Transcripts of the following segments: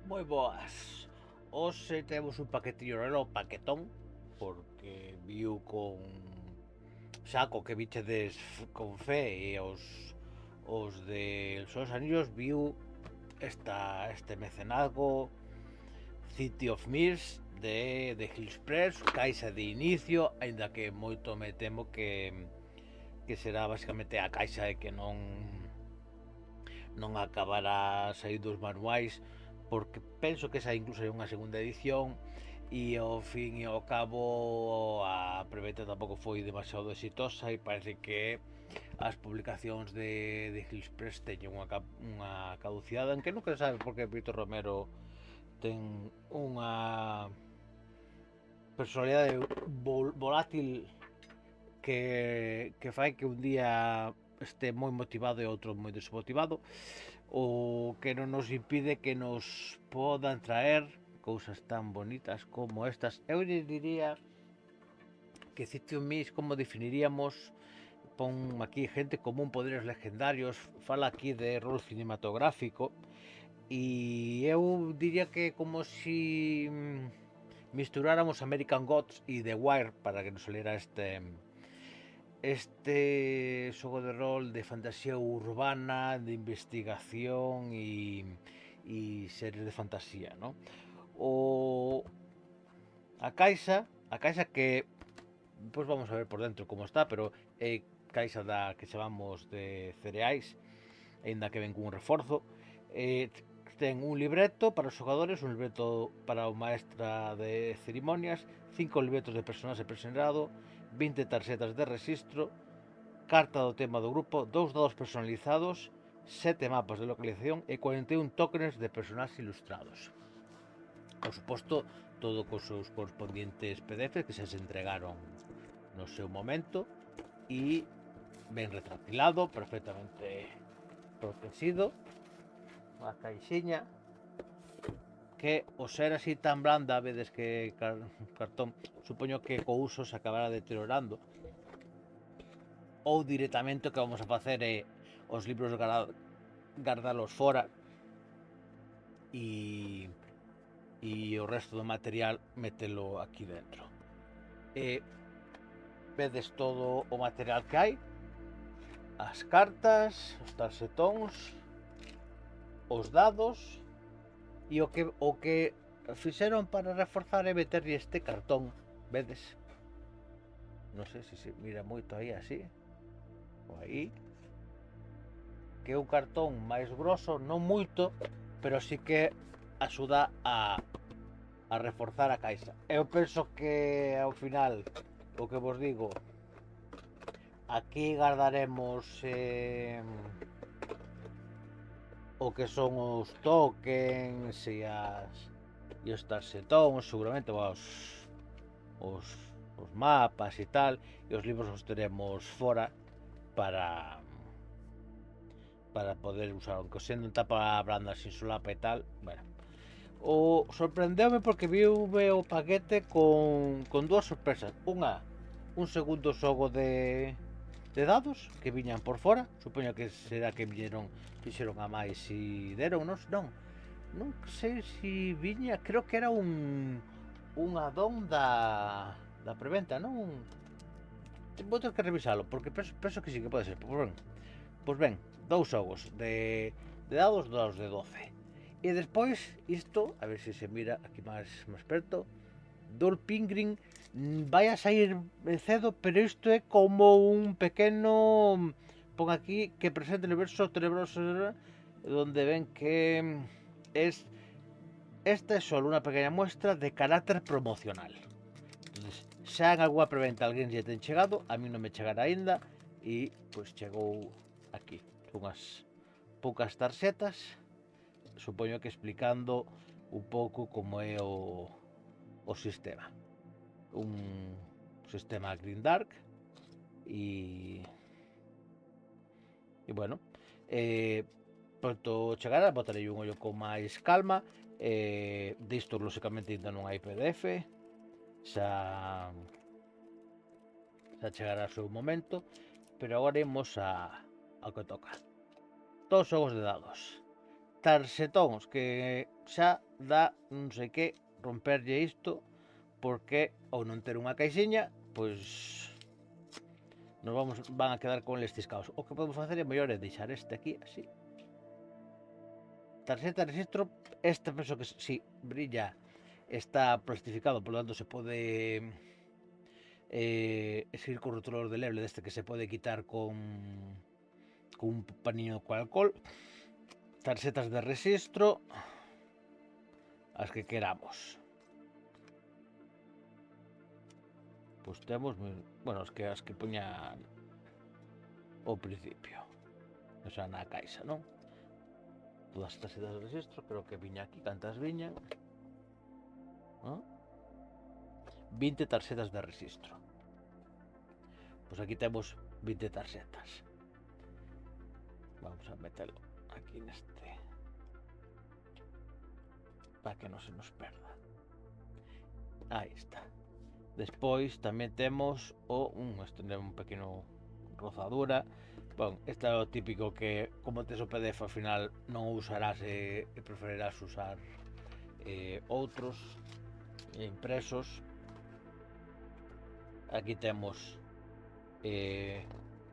Moi boas. Hoxe temos un paquetillo raro, paquetón, porque viu con xa co que bichedes con fe e os de Los Anillos viu este mecenazgo City of Mist de Hillspress, caixa de inicio, aínda que moito me temo que será basicamente a caixa e que non acabará saindo os manuais, porque penso que esa incluso hai unha segunda edición e ao fin e ao cabo a preventa tampouco foi demasiado exitosa e parece que as publicacións de Hillspress teñen unha caducidade, en que nunca se sabe porque Víctor Romero ten unha personalidade volátil que fai que un día este moi motivado e outro moi desmotivado, o que non nos impide que nos podan traer cousas tan bonitas como estas. Eu lle diría que City of Mist, como definiríamos, pon aquí gente común, poderes legendarios, fala aquí de rol cinematográfico, e eu diría que como si misturáramos American Gods e The Wire para que nos saliera este xogo de rol de fantasía urbana, de investigación e series de fantasía, ¿no? O a caixa que pois vamos a ver por dentro como está, pero é caixa da que chamamos de cereais, aínda que ven cun reforzo. Ten un libreto para os xogadores, un libreto para o maestra de cerimonias, 5 libretos de personaxe presentado, 20 tarxetas de registro, carta do tema do grupo, 2 dados personalizados, 7 mapas de localización e 41 tokens de personaxes ilustrados. Por suposto, todo cos seus correspondientes PDFs que xa se entregaron no seu momento e ben retractilado, perfectamente protegido, unha caixiña que o ser así tan blanda, vedes que cartón, supoño que co uso se acabará deteriorando, ou directamente o que vamos a facer é os libros gardalos fora e o resto do material metelo aquí dentro. E vedes todo o material que hai, as cartas, os tarxetóns, os dados e o que fixeron para reforzar é meterlle este cartón, vedes? Non sei se se mira moito aí así, ou aí, que é un cartón máis grosso, non moito, pero sí que axuda a reforzar a caixa. Eu penso que ao final, o que vos digo, aquí guardaremos o que son os tokens e os tarxetóns, seguramente os, os mapas e tal, e os libros os teremos fora para poder usar, aunque sendo en tapa blanda sin solapa e tal, bueno. O sorprendeume porque viume o paquete con dúas sorpresas. Un segundo xogo de dados que viñan por fora. Supoño que será que fixeron a máis e deron, non sei se viña, creo que era un addon da preventa, non? Vou ter que revisalo, porque penso que sí que pode ser. Pois ben, dous xogos de dados de 12. E despois, isto, a ver se se mira aquí máis perto, Dol Pingrin vai a sair cedo, pero isto é como un pequeno, pon aquí, que presenta o universo tenebroso, donde ven que es esta é só unha pequena muestra de carácter promocional. Entonces, xa en algunha preventa alguén lle ten chegado, a mí non me chegará aínda, e pois chegou aquí unhas poucas tarxetas, supoño que explicando un pouco como é o sistema. Un sistema Grimdark e bueno, pronto chegará, botarei un ollo con máis calma. Disto lóxicamente ainda non hai PDF, xa chegará o seu momento, pero agora imos ao que toca. Dos xogos de dados. tarxetóns que xa dá non sei que romperlle isto, porque ou non ter unha caixiña, pois van a quedar con eles ciscados. O que podemos facer é mellor é deixar este aquí así. Tarxeta de registro, este penso que si brilla, está plastificado, por lo tanto se pode escribir con rotulador de leble deste que se pode quitar con un paniño con alcohol. Tarxetas de registro, as que queramos. Pois temos, bueno, as que poñan ao principio, o sea, na caixa, non? Todas as tarxetas de registro, creo que viña aquí, cantas viñan, ¿no? 20 tarxetas de registro. Pois aquí temos 20 tarxetas. Vamos a meterlo aquí neste, para que non se nos perda. Aí está. Despois tamén temos este é un pequeno rozadura. Bon, este é o típico que, como tes o PDF ao final, non o usarás e preferirás usar outros impresos. Aquí temos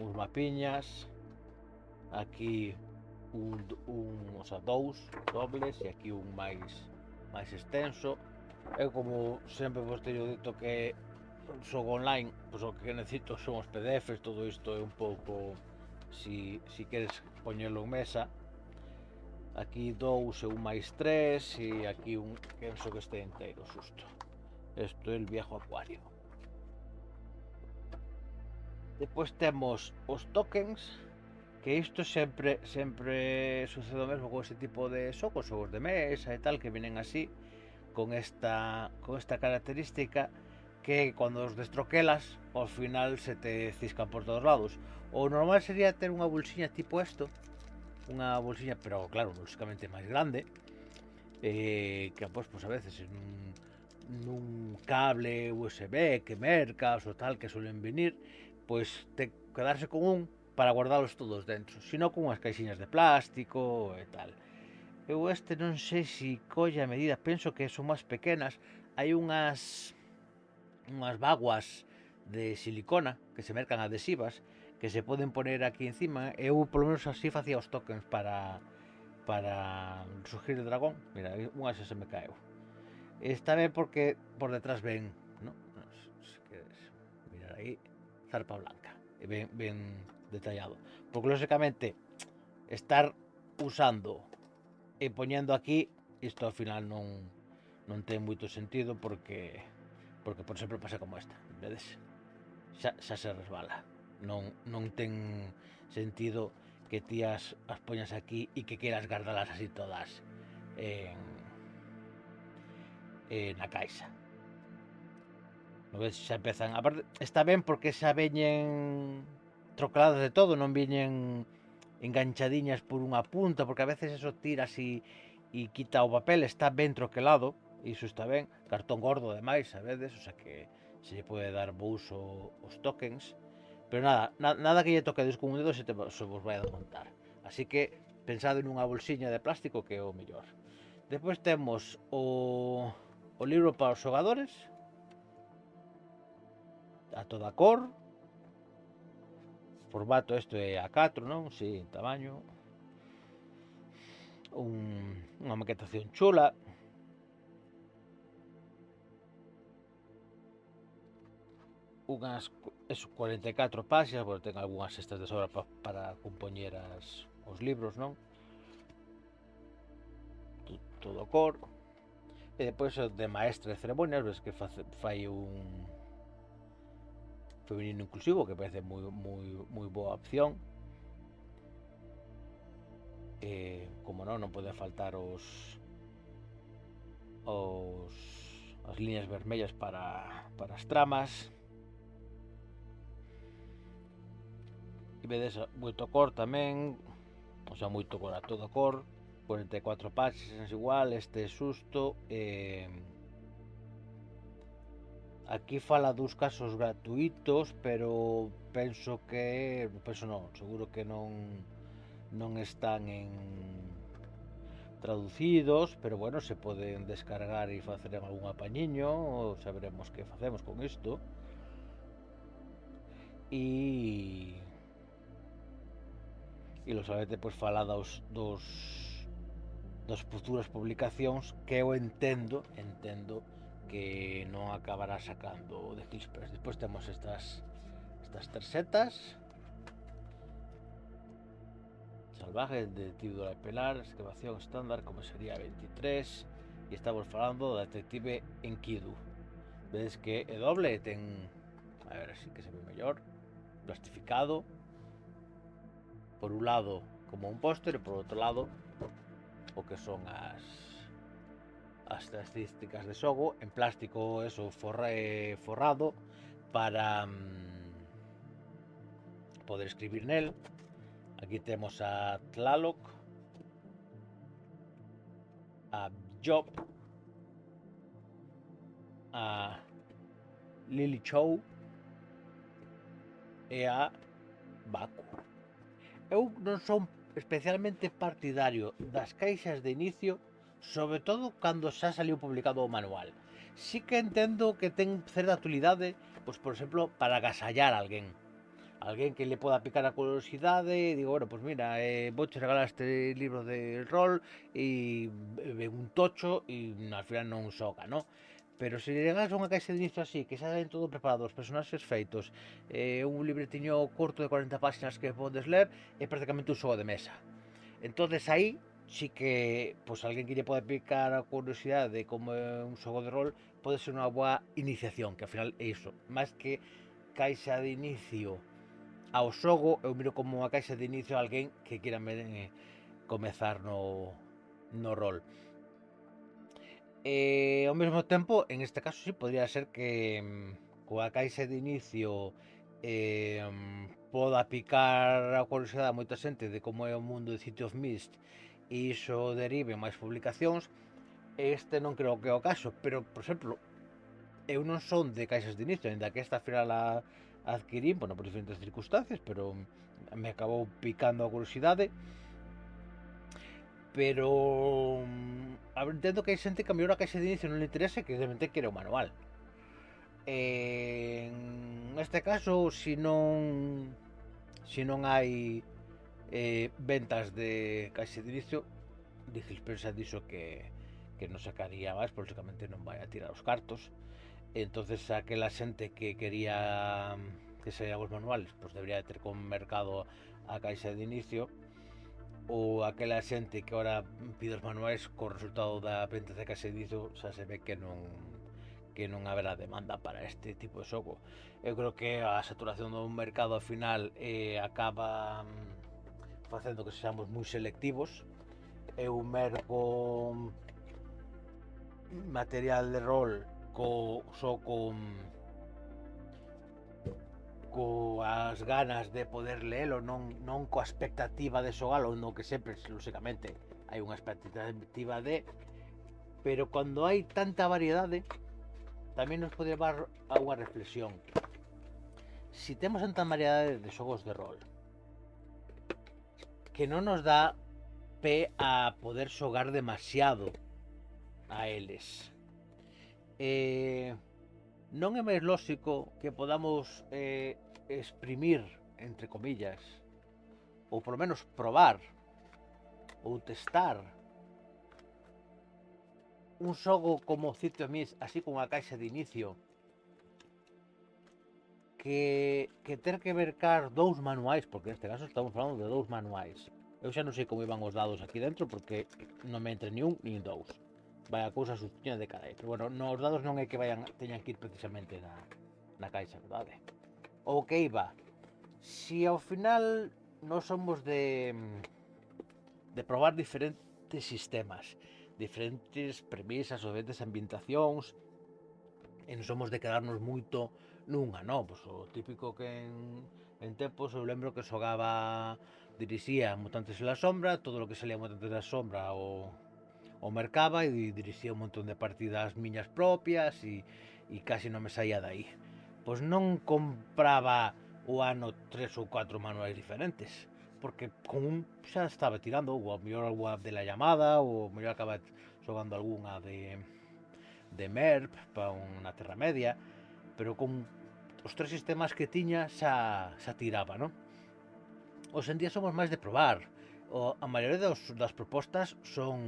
uns mapiñas, aquí dous dobles e aquí un máis extenso. Eu, como sempre vos teño dito que xogo online, pois o que necesito son os PDFs. Todo isto é un pouco si queres poñelo en mesa. Aquí dous e un máis tres, e aquí un que penso que este inteiro xusto. Isto é el viejo acuario. Depois temos os tokens, que isto sempre sucede o mesmo con ese tipo de xogos de mesa e tal, que vienen así, con esta característica, que cuando os destroquelas ao final se te ciscan por todos lados. O normal sería ter unha bolsiña tipo isto, unha bolsiña, pero claro, lógicamente máis grande, que pois a veces nun cable USB que mercas ou tal, que suelen venir, pois quedarse con un para guardalos todos dentro, sino con unhas caixinhas de plástico e tal. Eu non sei se colle a medida, penso que son máis pequenas. Hai unhas vaguas de silicona que se mercan adhesivas, que se poden poner aquí encima. Eu polo menos así facía os tokens para surgir el dragón. Mira, unha se me caeu. Está ben porque por detrás ven, ¿no? Se queres mirar aí, zarpa blanca, e ben detallado, porque lógicamente estar usando e poñendo aquí, isto ao final non ten moito sentido, porque por exemplo pasa como esta, vedes? Xa se resbala. Non ten sentido que ti as poñas aquí e que queras guardalas así todas na caixa. Non ves? Xa empezan, aparte está ben porque xa veñen trocadas de todo, non veñen enganchadiñas por unha punta, porque a veces eso tiras e quita o papel. Está ben troquelado, iso está ben. Cartón gordo ademais, sabedes, o sea que se lle pode dar bo uso os tokens. Pero nada que lle toquedes con un dedo se vos vai a desmontar. Así que pensado nunha bolsiña de plástico, que é o mellor. Depois temos o libro para os xogadores, a toda cor. Formato isto é A4, non? Si, tamaño. Unha maquetación chula. Unhas 44 páxinas, porque ten algunhas estas de sobra para compoñer os libros, non? Todo cor. E depois de maestra de ceremonias, ves que fai un feminino inclusivo, que parece moi boa opción. Como non pode faltar as líneas vermellas para as tramas. E vedes moito cor tamén, o sea, moito cor, a toda cor. 44 páxinas igual, este susto. Aquí fala dos casos gratuitos, pero penso non, seguro que non están traducidos, pero bueno, se poden descargar e facer algún apañiño, ou saberemos que facemos con isto. E lógicamente, pois fala dos futuras publicacións que eu entendo que non acabará sacando de Clispers. Despois temos estas tarxetas: salvaje, detectivo de Pelar, excavación estándar, comisaría 23, e estamos falando do detective Enkidu. Vedes que é doble, ten, a ver así que se ve mellor, plastificado, por un lado como un póster e por outro lado o que son as características de xogo en plástico, eso, forrado para poder escribir nel. Aquí temos a Tlaloc, a Job, a Lily Chow e a Baku. Eu non son especialmente partidario das caixas de inicio, sobre todo cando xa saliu publicado o manual. Sí que entendo que ten certa utilidade, pois por exemplo, para agasallar a alguén que le poda picar a curiosidade e digo, bueno, pois mira, vouche regalar este libro de rol e ven un tocho e al final non xoga, non? Pero se llegas a unha caixa de inicio así, que xa ven todo preparado, os personaxes feitos, un libretiño curto de 40 páxinas que podes ler, é prácticamente un xogo de mesa. Entonces aí sí que, pois alguén que lle pode picar a curiosidade de como é un xogo de rol, pode ser unha boa iniciación, que ao final é iso, máis que caixa de inicio ao xogo, eu miro como unha caixa de inicio a alguén que quera comezar no rol. Ao mesmo tempo, en este caso sí, podría ser que coa caixa de inicio poda picar a curiosidade a moita xente de como é o mundo de City of Mist e iso derive máis publicacións. Este non creo que é o caso, pero, por exemplo, eu non son de caixas de inicio, ainda que esta final a adquirí, bueno, por diferentes circunstancias, pero me acabou picando a curiosidade. Pero entendo que hai xente que a mellor a caixa de inicio non le interesa, que realmente quere o manual. En este caso, se non hai ventas de caixa de inicio, Digil pensa diso que non sacaría máis, lógicamente non vai a tirar os cartos. Entonces aquela xente que quería que saían os manuales, pois debería ter con mercado a caixa de inicio, ou aquela xente que ahora pide os manuais co resultado da venta de caixa de inicio xa se ve que non haberá demanda para este tipo de xogo. Eu creo que a saturación do mercado ao final acaba facendo que sexamos moi selectivos. Eu merco material de rol só coas ganas de poder lelo, non coa expectativa de xogalo, no que sempre, lógicamente, hai unha expectativa de, pero cando hai tanta variedade tamén nos pode levar a unha reflexión. Si temos tanta variedade de xogos de rol que non nos dá pé a poder xogar demasiado a eles, non é máis lóxico que podamos exprimir, entre comillas, ou polo menos probar ou testar un xogo como City of Mist, así como a caixa de inicio, que ter que mercar dous manuais, porque neste caso estamos falando de dous manuais. Eu xa non sei como iban os dados aquí dentro, porque non me entre ni un ni dous. Vai a cousa sustiña de cada. Pero bueno, os dados non é que teñan que ir precisamente na caixa, verdade? O que iba, si ao final non somos de probar diferentes sistemas, diferentes premisas, diferentes ambientacións, e non somos de quedarnos moito nunha, non? Pois o típico que en tempos eu lembro que xogaba, dirixía Mutantes en la Sombra, todo o que salía Mutantes en la Sombra o mercaba e dirixía un montón de partidas miñas propias e casi non me saía dai. Pois non compraba o ano 3 ou 4 manuais diferentes, porque con un xa estaba tirando, ou a mellor algunha de la llamada, ou a mellor acaba xogando algunha de MERP para unha Terra Media, pero con os tres sistemas que tiña xa tiraba, non? Hoxe en día somos máis de probar. A maioría das propostas son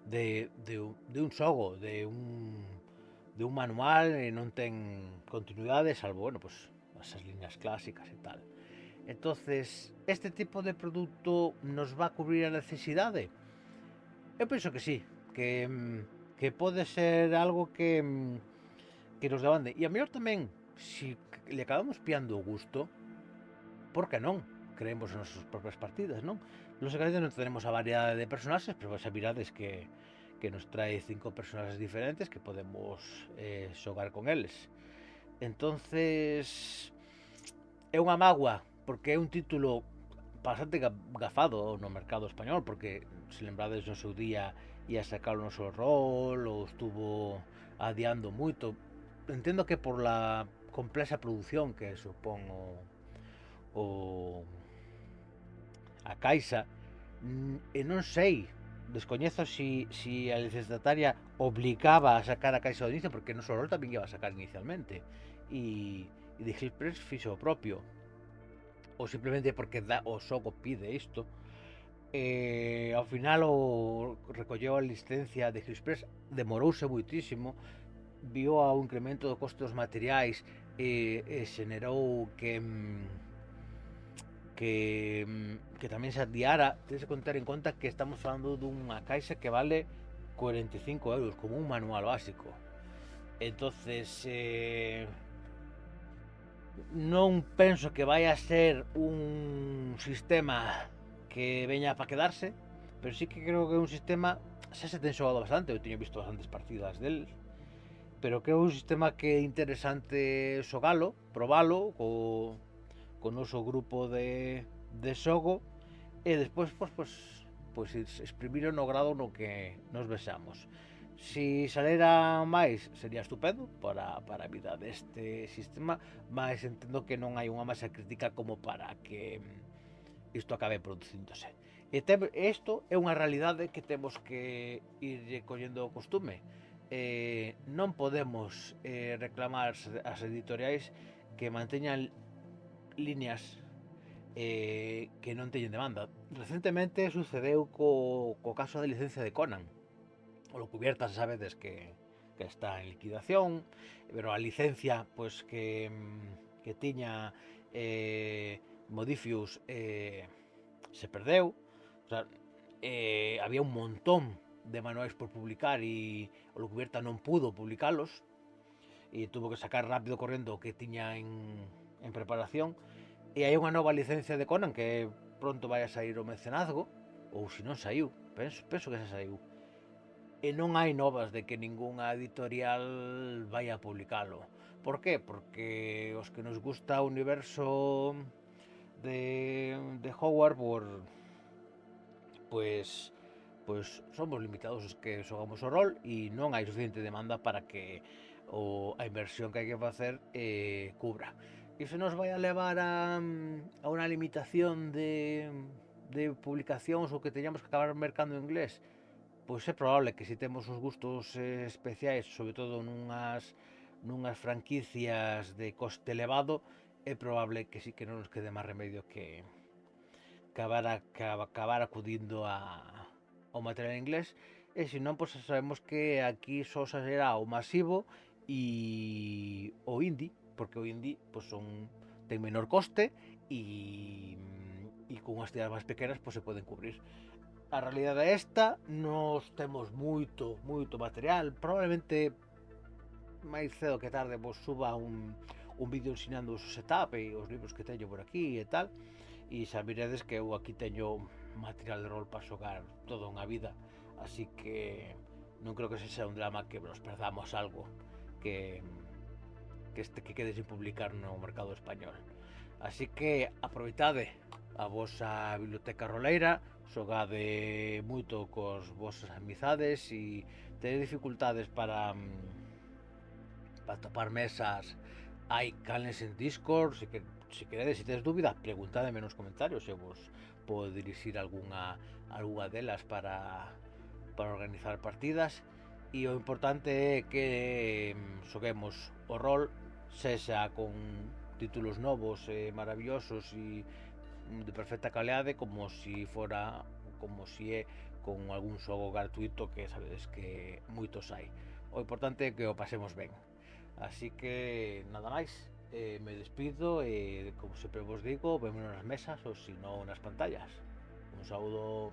de un xogo, de un manual e non ten continuidade, salvo, bueno, pues, esas liñas clásicas e tal. Entonces, este tipo de produto nos va a cubrir a necesidade? Eu penso que sí, que pode ser algo que nos demande. E a mellor tamén, si le acabamos pillando o gusto, por que non? Creemos as nosas propias partidas, non? Lógicamente non tenemos a variedade de personaxes, pero xa virades que nos trae 5 personaxes diferentes que podemos xogar con eles. Entonces, é unha mágoa, porque é un título bastante gafado no mercado español, porque se lembrades no seu día ia sacar o noso rol, ou estuvo adiando moito. Entendo que por la complexa produción que supón o a Caixa, e non sei, descoñezo si a licenciataria obligaba a sacar a Caixa do inicio, porque no Rol tamén iba a sacar inicialmente, e de Express fixo o propio, ou simplemente porque o xogo pide isto. Ao final o recolleu a licencia de Express, demorouse moitísimo, viu ao incremento do coste dos materiais e xenerou que tamén se adiara. Tens que contar en conta que estamos falando dunha caixa que vale 45 euros, como un manual básico. Entonces, non penso que vai a ser un sistema que veña para quedarse, pero sí que creo que é un sistema, xa se ten xogado bastante, eu teño visto bastantes partidas del, pero que é un sistema que é interesante xogalo, probalo co noso grupo de xogo e despois pues exprimir no grado no que nos vexamos. Si salera máis sería estupendo para a vida deste sistema, mas entendo que non hai unha masa crítica como para que isto acabe producíndose. E isto é unha realidade que temos que ir collendo o costume. Non podemos reclamar as editoriais que manteñan líneas que non teñen demanda. Recentemente sucedeu co caso da licencia de Conan. O lo cubierta, sabedes que está en liquidación, pero a licencia pues que tiña Modifius se perdeu. O sea, había un montón de manuais por publicar e o lo cubierta non pudo publicalos e tuvo que sacar rápido correndo o que tiña en preparación. E hai unha nova licencia de Conan que pronto vai a sair o mecenazgo, ou se non saiu, penso que xa saiu. E non hai novas de que ningunha editorial vai a publicalo. Por qué? Porque os que nos gusta o universo de Hogwarts, pues somos limitados os que xogamos o rol e non hai suficiente demanda para que a inversión que hai que facer cubra. Iso nos vai a levar a unha limitación de publicacións ou que teñamos que acabar mercando en inglés? Pois é probable que se temos uns gustos especiais, sobre todo nunhas franquicias de coste elevado, é probable que sí que non nos quede máis remedio que acabar acudindo ao material inglés, e se non, pois sabemos que aquí só será o masivo e o indie, porque o indie pues ten menor coste e con unhas tiras máis pequenas pues se poden cubrir. A realidade é esta, nos temos moito material, probablemente máis cedo que tarde vos suba un vídeo ensinando o setup e os libros que teño por aquí e tal, e xa viredes que eu aquí teño material de rol para xogar toda unha vida, así que non creo que se sea un drama que nos perdamos algo que quede sin publicar no mercado español. Así que aproveitade a vosa biblioteca roleira, xogade moito cos vosas amizades e tedes dificultades para topar mesas hai canles en Discord, se queredes, se tedes dúbidas, preguntademe nos comentarios, e vos podo dirixir algunha delas para organizar partidas. E o importante é que xoguemos o rol, sexa con títulos novos e maravillosos e de perfecta calidade, como si é con algún xogo gratuito, que sabedes que moitos hai. O importante é que o pasemos ben. Así que nada máis, me despido e como sempre vos digo, vémonos nas mesas ou se non nas pantallas. Un saúdo.